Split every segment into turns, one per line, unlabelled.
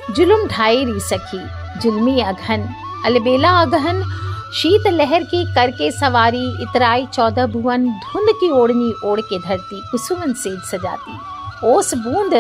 जुलुम ढाई री सखी, जुल्मी अघन, अलबेला अगहन, शीत लहर की करके सवारी, इतराई 14 भुवन, धुंध की ओढ़नी ओढ़ के धरती, कुसुमन सेज सजाती। ओस बूंद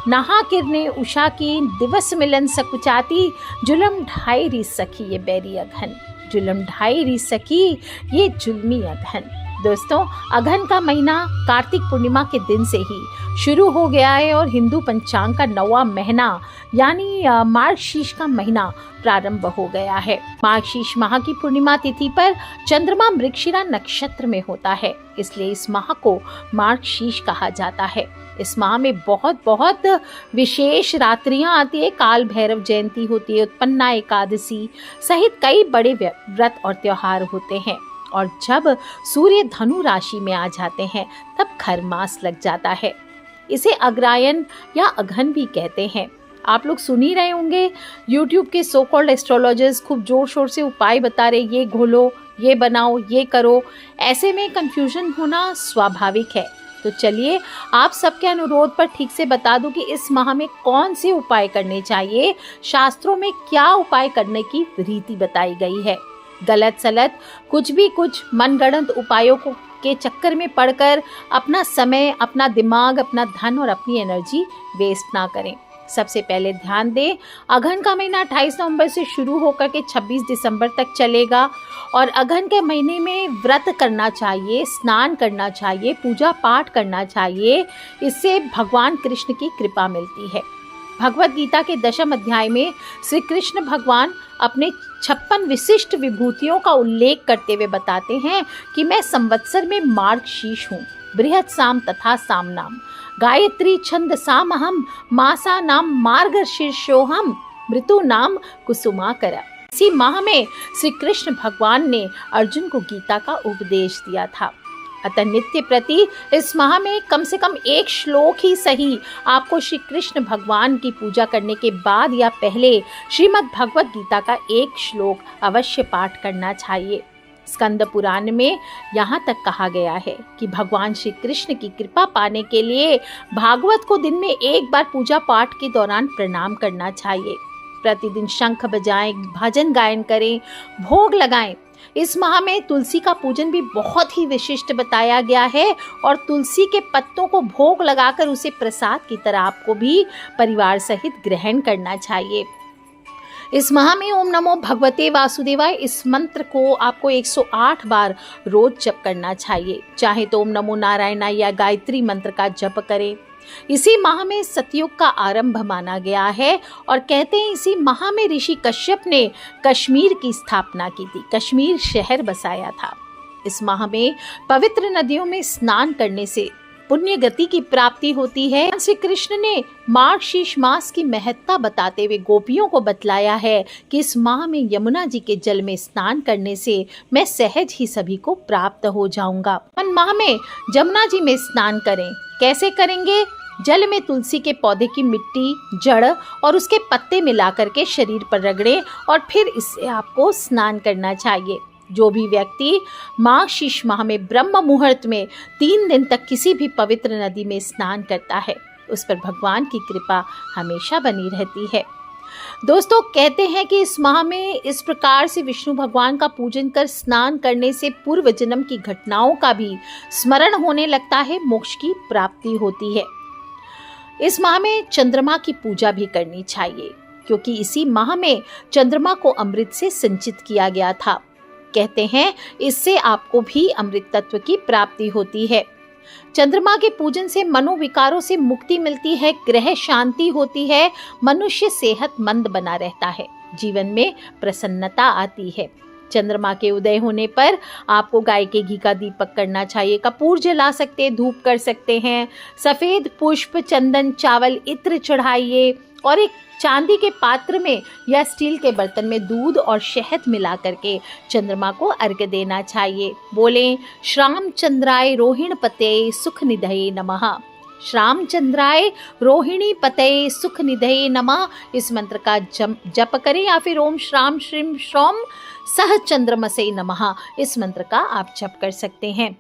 नहा किरने उषा की, दिवस मिलन सकुचाती, जुलम ढाई री सखी ये बैरी अघन, जुलम ढाई री सखी ये जुल्मी अघन। दोस्तों, अघन का महीना कार्तिक पूर्णिमा के दिन से ही शुरू हो गया है और हिंदू पंचांग का 9वां महीना यानी मार्गशीर्ष का महीना प्रारंभ हो गया है। मार्गशीर्ष माह की पूर्णिमा तिथि पर चंद्रमा मृगशिरा नक्षत्र में होता है, इसलिए इस माह को मार्गशीर्ष कहा जाता है। इस माह में बहुत विशेष रात्रियां आती है। काल भैरव जयंती होती है, उत्पन्ना एकादशी सहित कई बड़े व्रत और त्योहार होते हैं। और जब सूर्य धनु राशि में आ जाते हैं तब खर मास लग जाता है। इसे अग्रायन या अघन भी कहते हैं। आप लोग सुन ही रहे होंगे, YouTube के सो कॉल्ड एस्ट्रोलॉजर्स खूब जोर शोर से उपाय बता रहे, ये घोलो, ये बनाओ, ये करो। ऐसे में कंफ्यूजन होना स्वाभाविक है। तो चलिए आप सबके अनुरोध पर ठीक से बता दूं कि इस माह में कौन से उपाय करने चाहिए, शास्त्रों में क्या उपाय करने की रीति बताई गई है। गलत सलत कुछ मनगढ़ंत उपायों के चक्कर में पड़कर अपना समय, अपना दिमाग, अपना धन और अपनी एनर्जी वेस्ट ना करें। सबसे पहले ध्यान दें, अघन का महीना 28 नवंबर से शुरू होकर के 26 दिसंबर तक चलेगा और अघन के महीने में व्रत करना चाहिए, स्नान करना चाहिए, पूजा पाठ करना चाहिए। इससे भगवान कृष्ण की कृपा मिलती है। भगवत गीता के 10वें अध्याय में श्री कृष्ण भगवान अपने 56 विशिष्ट विभूतियों का उल्लेख करते हुए बताते हैं कि मैं संवत्सर में मार्गशीर्ष हूँ, बृहत साम तथा साम नाम, गायत्री छंद सामहम, मासा नाम मार्गशीर्षोहम, मृत्यु नाम कुसुमाकर। इसी माह में श्री कृष्ण भगवान ने अर्जुन को गीता का उपदेश दिया था। अतः नित्य प्रति इस माह में कम से कम एक श्लोक ही सही आपको श्री कृष्ण भगवान की पूजा करने के बाद या पहले श्रीमद् भगवत गीता का एक श्लोक अवश्य पाठ करना चाहिए। स्कंद पुराण में यहाँ तक कहा गया है कि भगवान श्री कृष्ण की कृपा पाने के लिए भागवत को दिन में एक बार पूजा पाठ के दौरान प्रणाम करना चाहिए। प्रतिदिन शंख बजाएं, भजन गायन करें, भोग लगाएं। इस माह में तुलसी का पूजन भी बहुत ही विशिष्ट बताया गया है और तुलसी के पत्तों को भोग लगाकर उसे प्रसाद की तरह आपको भी परिवार सहित ग्रहण करना चाहिए। इस माह में ओम नमो भगवते वासुदेवाय इस मंत्र को आपको 108 बार रोज जप करना चाहिए। चाहे तो ओम नमो नारायणाय या गायत्री मंत्र का जप करें। इसी माह में सतयुग का आरंभ माना गया है और कहते हैं इसी माह में ऋषि कश्यप ने कश्मीर की स्थापना की थी, कश्मीर शहर बसाया था। इस माह में पवित्र नदियों में स्नान करने से पुण्य गति की प्राप्ति होती है। श्री कृष्ण ने मार्गशीर्ष मास की महत्ता बताते हुए गोपियों को बतलाया है कि इस माह में यमुना जी के जल में स्नान करने से मैं सहज ही सभी को प्राप्त हो जाऊंगा। माह में यमुना जी में स्नान करें। कैसे करेंगे? जल में तुलसी के पौधे की मिट्टी, जड़ और उसके पत्ते मिला करके शरीर पर रगड़ें और फिर इससे आपको स्नान करना चाहिए। जो भी व्यक्ति मार्गशीर्ष माह में ब्रह्म मुहूर्त में 3 दिन तक किसी भी पवित्र नदी में स्नान करता है, उस पर भगवान की कृपा हमेशा बनी रहती है। दोस्तों, कहते हैं कि इस माह में इस प्रकार से विष्णु भगवान का पूजन कर स्नान करने से पूर्व जन्म की घटनाओं का भी स्मरण होने लगता है, मोक्ष की प्राप्ति होती है। इस माह में चंद्रमा की पूजा भी करनी चाहिए क्योंकि इसी माह में चंद्रमा को अमृत से सिंचित किया गया था। कहते हैं इससे आपको भी अमृत तत्व की प्राप्ति होती है। चंद्रमा के पूजन से मनोविकारों से मुक्ति मिलती है, ग्रह शांति होती है, मनुष्य सेहतमंद बना रहता है, जीवन में प्रसन्नता आती है। चंद्रमा के उदय होने पर आपको गाय के घी का दीपक करना चाहिए, कपूर जला सकते हैं, धूप कर सकते हैं, सफेद पुष्प, चंदन, चावल, इत्र चढ़ाइए और एक चांदी के पात्र में या स्टील के बर्तन में दूध और शहद मिला करके चंद्रमा को अर्घ्य देना चाहिए। बोलें श्याम चंद्राय रोहिणी पते सुख निधये नमः। श्याम चंद्राय रोहिणी पते सुख निधये नमः इस मंत्र का जप करें या फिर ओम श्राम श्रीम श्रौम सह चंद्रमसे नमः इस मंत्र का आप जप कर सकते हैं।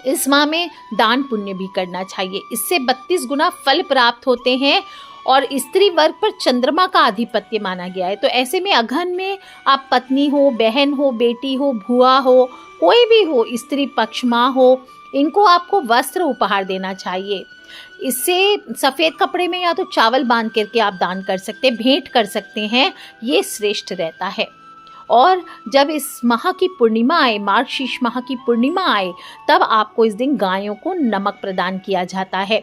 इस माह में दान पुण्य भी करना चाहिए, इससे 32 गुना फल प्राप्त होते हैं और स्त्री वर्ग पर चंद्रमा का आधिपत्य माना गया है। तो ऐसे में अघन में आप पत्नी हो, बहन हो, बेटी हो, भुआ हो, कोई भी हो, स्त्री पक्ष माँ हो, इनको आपको वस्त्र उपहार देना चाहिए। इससे सफ़ेद कपड़े में या तो चावल बांध करके आप दान कर सकते हैं, भेंट कर सकते हैं, ये श्रेष्ठ रहता है। और जब इस माह की पूर्णिमा आए, मार्गशीर्ष माह की पूर्णिमा आए, तब आपको इस दिन गायों को नमक प्रदान किया जाता है।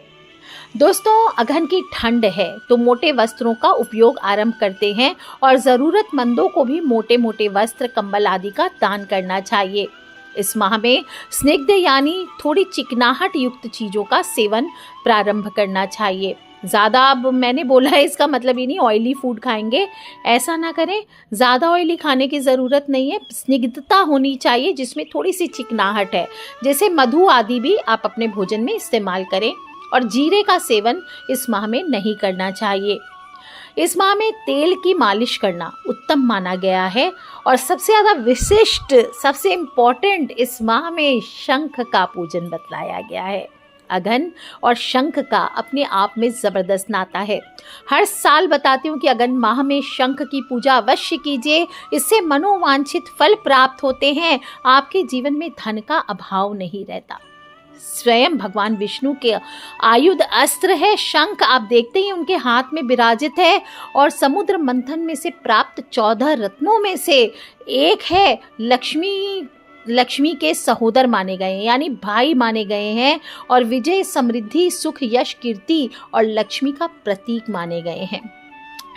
दोस्तों, अघन की ठंड है तो मोटे वस्त्रों का उपयोग आरंभ करते हैं और ज़रूरतमंदों को भी मोटे मोटे वस्त्र, कंबल आदि का दान करना चाहिए। इस माह में स्निग्ध यानी थोड़ी चिकनाहट युक्त चीज़ों का सेवन प्रारंभ करना चाहिए। ज़्यादा, अब मैंने बोला है इसका मतलब ये नहीं ऑयली फूड खाएंगे, ऐसा ना करें। ज़्यादा ऑयली खाने की ज़रूरत नहीं है, स्निग्धता होनी चाहिए जिसमें थोड़ी सी चिकनाहट है। जैसे मधु आदि भी आप अपने भोजन में इस्तेमाल करें। और जीरे का सेवन इस माह में नहीं करना चाहिए। इस माह में तेल की मालिश करना उत्तम माना गया है। और सबसे ज़्यादा विशिष्ट, सबसे इम्पोर्टेंट, इस माह में शंख का पूजन बतलाया गया है। अघन और शंख का अपने आप में ज़बरदस्त नाता है। हर साल बताती हूँ कि अघन माह में शंख की पूजा अवश्य कीजिए, इससे मनोवांछित फल प्राप्त होते हैं। आपके जीवन में धन का अभाव नहीं रहता। स्वयं भगवान विष्णु के आयुध अस्त्र है शंख, आप देखते ही उनके हाथ में विराजित है। और समुद्र मंथन में से प्राप्त 14 रत्नों में से एक है। लक्ष्मी के सहोदर माने गए हैं, यानी भाई माने गए हैं। और विजय, समृद्धि, सुख, यश, कीर्ति और लक्ष्मी का प्रतीक माने गए हैं।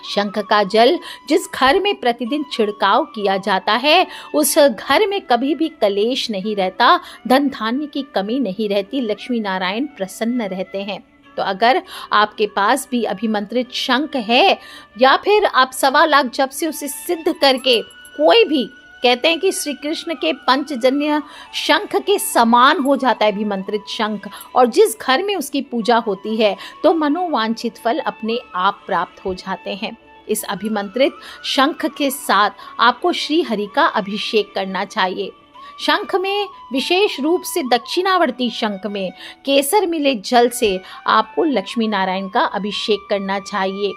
शंख का जल जिस घर में प्रतिदिन छिड़काव किया जाता है, उस घर में कभी भी कलेश नहीं रहता, धन धान्य की कमी नहीं रहती, लक्ष्मी नारायण प्रसन्न रहते हैं। तो अगर आपके पास भी अभिमंत्रित शंख है या फिर आप 1.25 लाख जप से उसे सिद्ध करके, कोई भी कहते हैं कि श्री कृष्ण के पंचजन्य शंख के समान हो जाता है अभिमंत्रित शंख, और जिस घर में उसकी पूजा होती है तो मनोवांछित फल अपने आप प्राप्त हो जाते हैं। इस अभिमंत्रित शंख के साथ आपको श्री हरि का अभिषेक करना चाहिए। शंख में, विशेष रूप से दक्षिणावर्ती शंख में केसर मिले जल से आपको लक्ष्मी नारायण का अभिषेक करना चाहिए।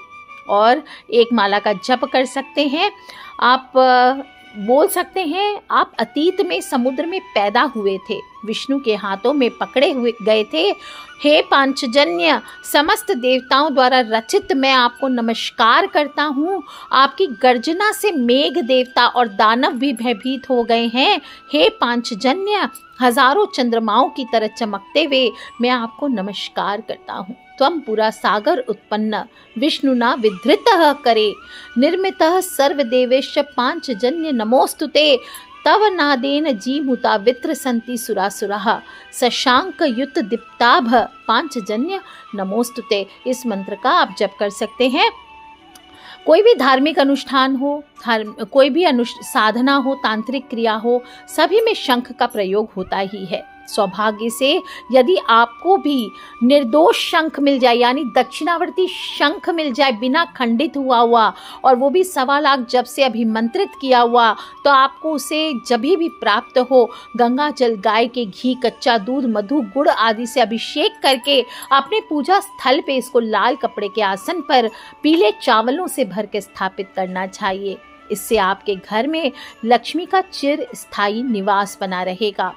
और एक माला का जप कर सकते हैं। आप बोल सकते हैं, आप अतीत में समुद्र में पैदा हुए थे, विष्णु के हाथों में पकड़े हुए गए थे। हे पांचजन्य, समस्त देवताओं द्वारा रचित मैं आपको नमस्कार करता हूँ। आपकी गर्जना से मेघ देवता और दानव भी भयभीत हो गए हैं। हे पांचजन्य, हजारों चंद्रमाओं की तरह चमकते हुए मैं आपको नमस्कार करता हूँ। त्वं पुरा सागर उत्पन्न विष्णुना विधृतः करे, निर्मितः सर्वदेवेश पांचजन्य नमोस्तुते। तव नादेन जीमुता वित्र संति सुरासुरः, शशांक युत दीप्ताभ पांचजन्य नमोस्तुते। इस मंत्र का आप जप कर सकते हैं। कोई भी धार्मिक अनुष्ठान हो, कोई भी साधना हो, तांत्रिक क्रिया हो, सभी में शंख का प्रयोग होता ही है। सौभाग्य से यदि आपको भी निर्दोष शंख मिल जाए, यानी दक्षिणावर्ती शंख मिल जाए, बिना खंडित हुआ और वो भी 1.25 लाख जब से अभिमंत्रित किया हुआ, तो आपको उसे जब भी प्राप्त हो, गंगा जल, गाय के घी, कच्चा दूध, मधु, गुड़ आदि से अभिषेक करके अपने पूजा स्थल पे इसको लाल कपड़े के आसन पर पीले चावलों से भर के स्थापित करना चाहिए। इससे आपके घर में लक्ष्मी का चिर स्थायी निवास बना रहेगा।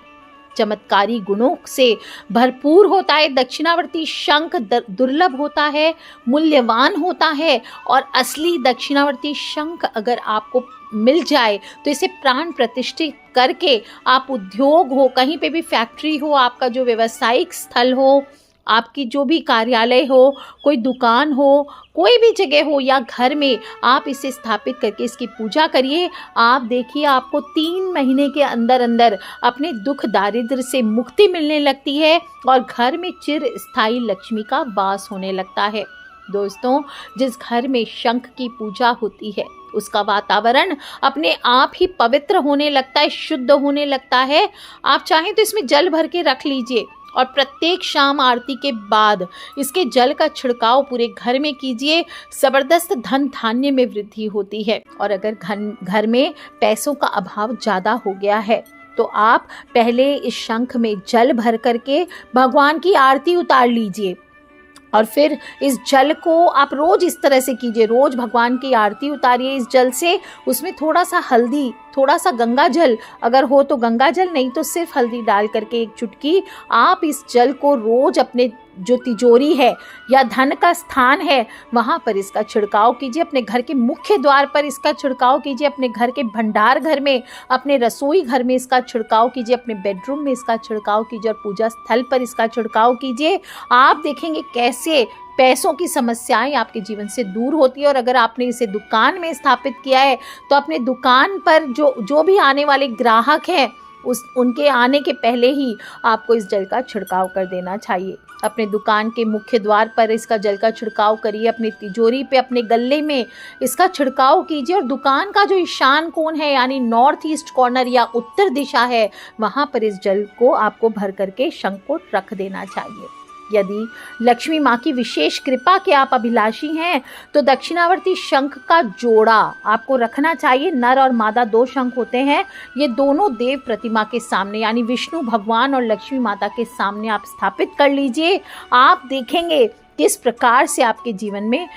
चमत्कारी गुणों से भरपूर होता है। दक्षिणावर्ती शंख दुर्लभ होता है, मूल्यवान होता है। और असली दक्षिणावर्ती शंख अगर आपको मिल जाए तो इसे प्राण प्रतिष्ठित करके आप उद्योग हो, कहीं पे भी फैक्ट्री हो, आपका जो व्यावसायिक स्थल हो, आपकी जो भी कार्यालय हो, कोई दुकान हो, कोई भी जगह हो या घर में, आप इसे स्थापित करके इसकी पूजा करिए। आप देखिए, आपको 3 महीने के अंदर अंदर अपने दुख दारिद्र्य से मुक्ति मिलने लगती है और घर में चिर स्थायी लक्ष्मी का वास होने लगता है। दोस्तों, जिस घर में शंख की पूजा होती है उसका वातावरण अपने आप ही पवित्र होने लगता है, शुद्ध होने लगता है। आप चाहें तो इसमें जल भर के रख लीजिए और प्रत्येक शाम आरती के बाद इसके जल का छिड़काव पूरे घर में कीजिए। जबरदस्त धन धान्य में वृद्धि होती है। और अगर घर में पैसों का अभाव ज़्यादा हो गया है तो आप पहले इस शंख में जल भर करके भगवान की आरती उतार लीजिए। और फिर इस जल को आप रोज इस तरह से कीजिए, रोज भगवान की आरती उतारिए इस जल से। उसमें थोड़ा सा हल्दी, थोड़ा सा गंगा जल, अगर हो तो गंगा जल, नहीं तो सिर्फ हल्दी डाल करके एक चुटकी आप इस जल को रोज अपने जो तिजोरी है या धन का स्थान है वहाँ पर इसका छिड़काव कीजिए। अपने घर के मुख्य द्वार पर इसका छिड़काव कीजिए, अपने घर के भंडार घर में, अपने रसोई घर में इसका छिड़काव कीजिए, अपने बेडरूम में इसका छिड़काव कीजिए और पूजा स्थल पर इसका छिड़काव कीजिए। आप देखेंगे कैसे पैसों की समस्याएं आपके जीवन से दूर होती है। और अगर आपने इसे दुकान में स्थापित किया है तो अपने दुकान पर जो भी आने वाले ग्राहक हैं उनके आने के पहले ही आपको इस जल का छिड़काव कर देना चाहिए। अपने दुकान के मुख्य द्वार पर इसका जल का छिड़काव करिए, अपनी तिजोरी पे, अपने गल्ले में इसका छिड़काव कीजिए और दुकान का जो ईशान कोण है यानी नॉर्थ ईस्ट कॉर्नर या उत्तर दिशा है वहाँ पर इस जल को आपको भर करके शंख को रख देना चाहिए। यदि लक्ष्मी माँ की विशेष कृपा के आप अभिलाषी हैं तो दक्षिणावर्ती शंख का जोड़ा आपको रखना चाहिए। नर और मादा 2 शंख होते हैं, ये दोनों देव प्रतिमा के सामने यानी विष्णु भगवान और लक्ष्मी माता के सामने आप स्थापित कर लीजिए। आप देखेंगे किस प्रकार से आपके जीवन में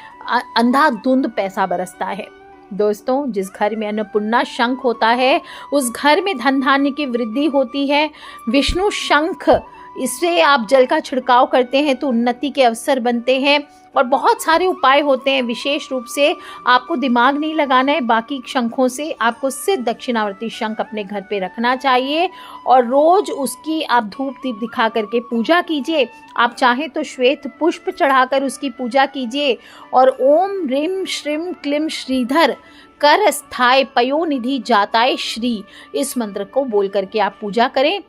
अंधाधुंध पैसा बरसता है। दोस्तों, जिस घर में अन्नपूर्णा शंख होता है उस घर में धन धान्य की वृद्धि होती है। विष्णु शंख, इससे आप जल का छिड़काव करते हैं तो उन्नति के अवसर बनते हैं और बहुत सारे उपाय होते हैं। विशेष रूप से आपको दिमाग नहीं लगाना है बाकी शंखों से, आपको सिर्फ दक्षिणावर्ती शंख अपने घर पे रखना चाहिए और रोज उसकी आप धूप दीप दिखा करके पूजा कीजिए। आप चाहें तो श्वेत पुष्प चढ़ाकर उसकी पूजा कीजिए और ओम ह्रीं श्रीं क्लीं श्रीधर कर स्थाय पयोनिधि जाताय श्री, इस मंत्र को बोल करके आप पूजा करें।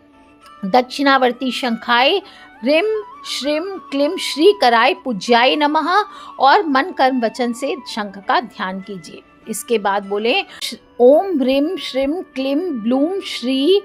दक्षिणावर्ती शंखाय ह्रीं श्रीं क्लीं श्री कराय पूज्याय नमः और मन कर्म वचन से शंख का ध्यान कीजिए। इसके बाद बोले ओम ह्रीं श्रीं क्लीं ब्लूम श्री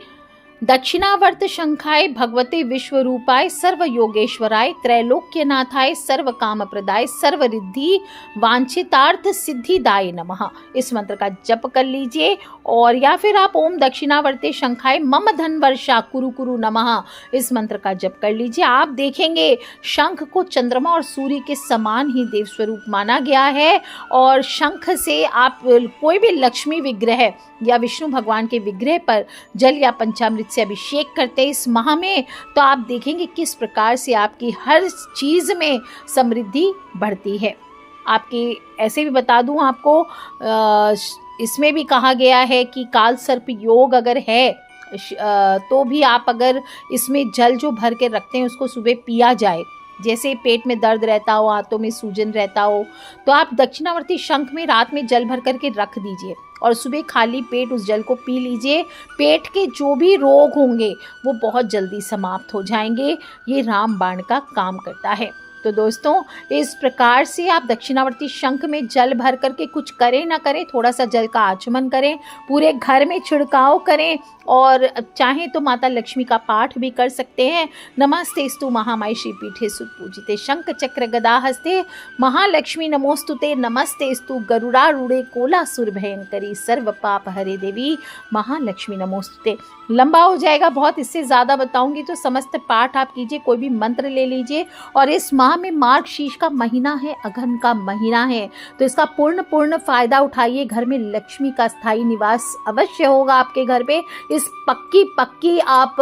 दक्षिणावर्त शंखाय भगवते विश्वरूपाय सर्व योगेश्वराय त्रैलोक्यनाथाय सर्व काम प्रदाय सर्व रिद्धि वांछितार्थ सिद्धिदाय नमः, इस मंत्र का जप कर लीजिए। और या फिर आप ओम दक्षिणावर्ते शंखाय मम धन वर्षा कुरु कुरु नमः, इस मंत्र का जप कर लीजिए। आप देखेंगे शंख को चंद्रमा और सूर्य के समान ही देव स्वरूप माना गया है और शंख से आप कोई भी लक्ष्मी विग्रह या विष्णु भगवान के विग्रह पर जल या पंचामृत से अभिषेक करते इस माह में तो आप देखेंगे किस प्रकार से आपकी हर चीज में समृद्धि बढ़ती है। आपकी ऐसे भी बता दूं आपको, इसमें भी कहा गया है कि काल सर्प योग अगर है तो भी आप अगर इसमें जल जो भर के रखते हैं उसको सुबह पिया जाए, जैसे पेट में दर्द रहता हो, हाथों में सूजन रहता हो, तो आप दक्षिणावर्ती शंख में रात में जल भर करके रख दीजिए और सुबह खाली पेट उस जल को पी लीजिए। पेट के जो भी रोग होंगे वो बहुत जल्दी समाप्त हो जाएंगे। ये रामबाण का काम करता है। तो दोस्तों, इस प्रकार से आप दक्षिणावर्ती शंख में जल भर करके कुछ करें ना करें, थोड़ा सा जल का आचमन करें, पूरे घर में छिड़काव करें और चाहें तो माता लक्ष्मी का पाठ भी कर सकते हैं। नमस्तेस्तु महामाई श्रीपीठे सुपूजिते शंख चक्र गदा हस्ते महालक्ष्मी नमोस्तुते नमस्तेस्तु गरुड़ारूढ़े कोलासुर भयंकरी सर्व पाप हरे देवी महालक्ष्मी नमोस्तुते। लंबा हो जाएगा बहुत, इससे ज़्यादा बताऊंगी तो समस्त पाठ आप कीजिए, कोई भी मंत्र ले लीजिए। और इस माह में मार्गशीर्ष का महीना है, अघन का महीना है, तो इसका पूर्ण फायदा उठाइए। घर में लक्ष्मी का स्थायी निवास अवश्य होगा आपके घर पे। इस पक्की आप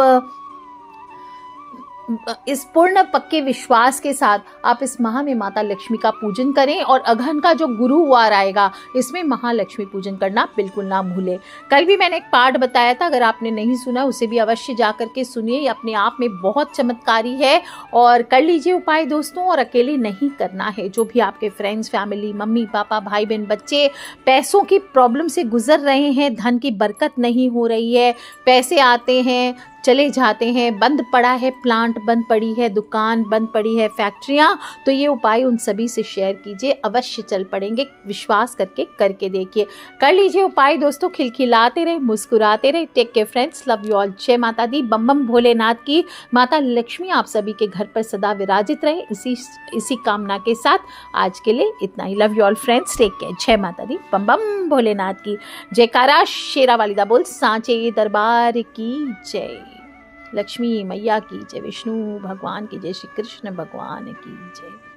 इस पूर्ण पक्के विश्वास के साथ आप इस माह में माता लक्ष्मी का पूजन करें और अघन का जो गुरुवार आएगा इसमें महालक्ष्मी पूजन करना बिल्कुल ना भूलें। कल भी मैंने एक पाठ बताया था, अगर आपने नहीं सुना उसे भी अवश्य जा करके सुनिए, ये अपने आप में बहुत चमत्कारी है और कर लीजिए उपाय दोस्तों। और अकेले नहीं करना है, जो भी आपके फ्रेंड्स, फैमिली, मम्मी पापा, भाई बहन, बच्चे पैसों की प्रॉब्लम से गुजर रहे हैं, धन की बरकत नहीं हो रही है, पैसे आते हैं चले जाते हैं, बंद पड़ा है प्लांट, बंद पड़ी है दुकान, बंद पड़ी है फैक्ट्रियां, तो ये उपाय उन सभी से शेयर कीजिए, अवश्य चल पड़ेंगे। विश्वास करके देखिए, कर लीजिए उपाय दोस्तों। खिलखिलाते रहे, मुस्कुराते रहे। Take care friends, love you all. जय माता दी, बम बम भोलेनाथ की। माता लक्ष्मी आप सभी के घर पर सदा विराजित रहे, इसी कामना के साथ आज के लिए इतना ही। Love you all friends, take care. जय माता दी, बम बम भोलेनाथ की। जयकारा शेरा वालिदा बोल, सांचे दरबार की जय। लक्ष्मी मैया की जय, विष्णु भगवान की जय, श्री कृष्ण भगवान की जय।